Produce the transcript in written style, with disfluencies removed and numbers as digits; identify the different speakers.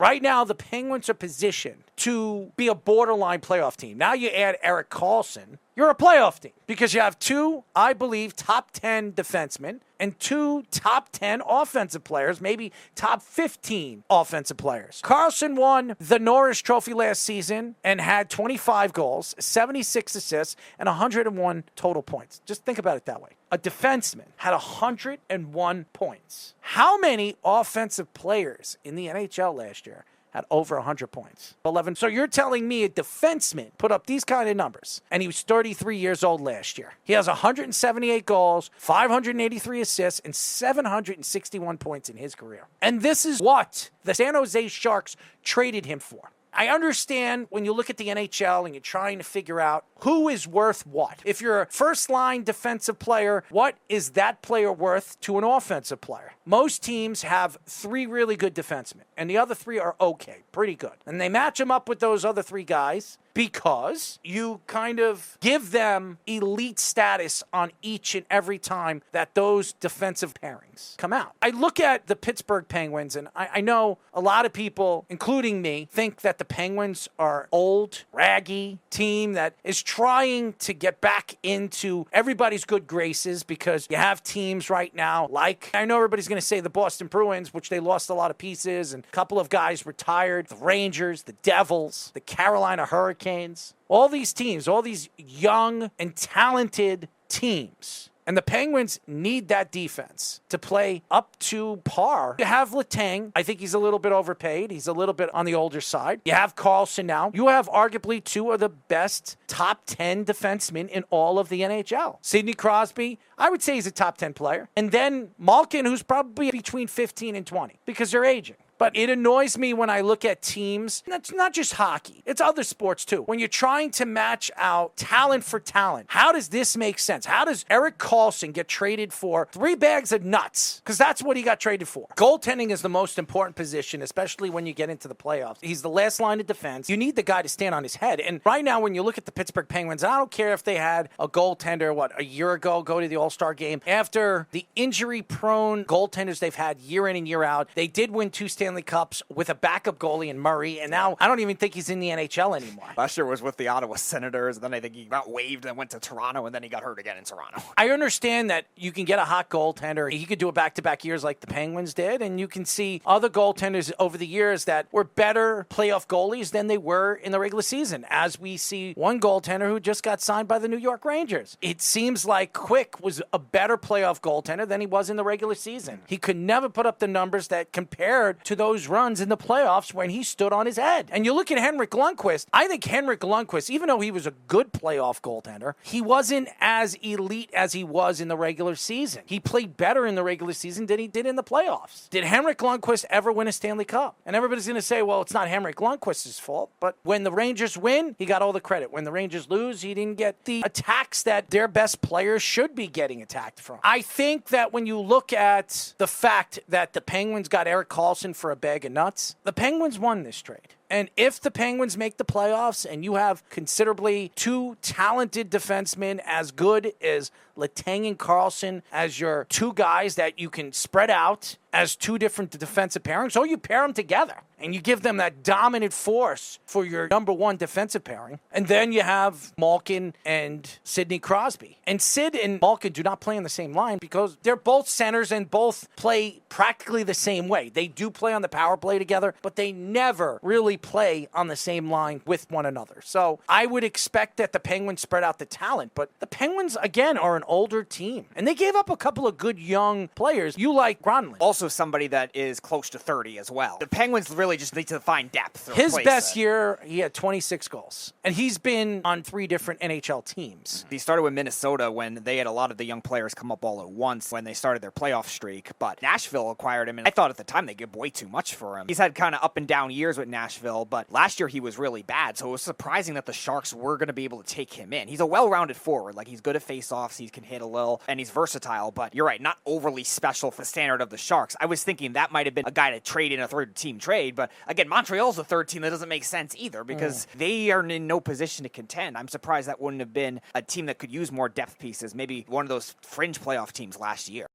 Speaker 1: Right now, the Penguins are positioned to be a borderline playoff team. Now you add Erik Karlsson, you're a playoff team because you have two, I believe, top 10 defensemen and two top 10 offensive players, maybe top 15 offensive players. Karlsson won the Norris Trophy last season and had 25 goals, 76 assists, and 101 total points. Just think about it that way. A defenseman had 101 points. How many offensive players in the NHL last year had over 100 points? 11. So you're telling me a defenseman put up these kind of numbers, and he was 33 years old last year. He has 178 goals, 583 assists, and 761 points in his career. And this is what the San Jose Sharks traded him for. I understand when you look at the NHL and you're trying to figure out who is worth what. If you're a first-line defensive player, what is that player worth to an offensive player? Most teams have three really good defensemen, and the other three are okay, pretty good. And they match them up with those other three guys because you kind of give them elite status on each and every time that those defensive pairings come out. I look at the Pittsburgh Penguins, and I know a lot of people, including me, think that the Penguins are old, raggy team that is trying to get back into everybody's good graces because you have teams right now like, I know everybody's going to say the Boston Bruins, which they lost a lot of pieces, and a couple of guys retired, the Rangers, the Devils, the Carolina Hurricanes, all these teams, all these young and talented teams. And the Penguins need that defense to play up to par. You have Letang. I think he's a little bit overpaid. He's a little bit on the older side. You have Karlsson now. You have arguably two of the best top 10 defensemen in all of the NHL. Sidney Crosby, I would say he's a top 10 player. And then Malkin, who's probably between 15 and 20 because they're aging. But it annoys me when I look at teams, that's not just hockey, it's other sports too. When you're trying to match out talent for talent, how does this make sense? How does Erik Karlsson get traded for 3 bags of nuts? Because that's what he got traded for. Goaltending is the most important position, especially when you get into the playoffs. He's the last line of defense. You need the guy to stand on his head. And right now, when you look at the Pittsburgh Penguins, I don't care if they had a goaltender, a year ago, go to the All-Star game. After the injury-prone goaltenders they've had year in and year out, they did win 2 Stanley Cups with a backup goalie in Murray, and now I don't even think he's in the NHL anymore.
Speaker 2: Last year was with the Ottawa Senators, and then I think he got waived and went to Toronto, and then he got hurt again in Toronto.
Speaker 1: I understand that you can get a hot goaltender. He could do it back-to-back years like the Penguins did, and you can see other goaltenders over the years that were better playoff goalies than they were in the regular season, as we see one goaltender who just got signed by the New York Rangers. It seems like Quick was a better playoff goaltender than he was in the regular season. He could never put up the numbers that compared to those runs in the playoffs when he stood on his head. And you look at Henrik Lundqvist, I think Henrik Lundqvist, even though he was a good playoff goaltender, he wasn't as elite as he was in the regular season. He played better in the regular season than he did in the playoffs. Did Henrik Lundqvist ever win a Stanley Cup? And everybody's going to say, well, it's not Henrik Lundqvist's fault, but when the Rangers win, he got all the credit. When the Rangers lose, he didn't get the attacks that their best players should be getting attacked from. I think that when you look at the fact that the Penguins got Erik Karlsson for a bag of nuts, the Penguins won this trade. And if the Penguins make the playoffs and you have considerably 2 talented defensemen as good as Letang and Karlsson as your 2 guys that you can spread out as 2 different defensive pairings, or you pair them together and you give them that dominant force for your number 1 defensive pairing. And then you have Malkin and Sidney Crosby. And Sid and Malkin do not play on the same line because they're both centers and both play practically the same way. They do play on the power play together, but they never really play on the same line with one another. So I would expect that the Penguins spread out the talent, but the Penguins, again, are an older team. And they gave up a couple of good young players. You like Gronlund.
Speaker 2: Also somebody that is close to 30 as well. The Penguins really just need to find depth.
Speaker 1: His best year, he had 26 goals. And he's been on 3 different NHL teams.
Speaker 2: He started with Minnesota when they had a lot of the young players come up all at once when they started their playoff streak. But Nashville acquired him, and I thought at the time they gave way too much for him. He's had kind of up and down years with Nashville, but last year he was really bad, so it was surprising that the Sharks were going to be able to take him in. He's a well-rounded forward. Like, he's good at face-offs, he can hit a little, and he's versatile, but you're right, not overly special for the standard of the Sharks. I was thinking that might have been a guy to trade in a third-team trade, but again, Montreal's a third team that doesn't make sense either because they are in no position to contend. I'm surprised that wouldn't have been a team that could use more depth pieces, maybe one of those fringe playoff teams last year.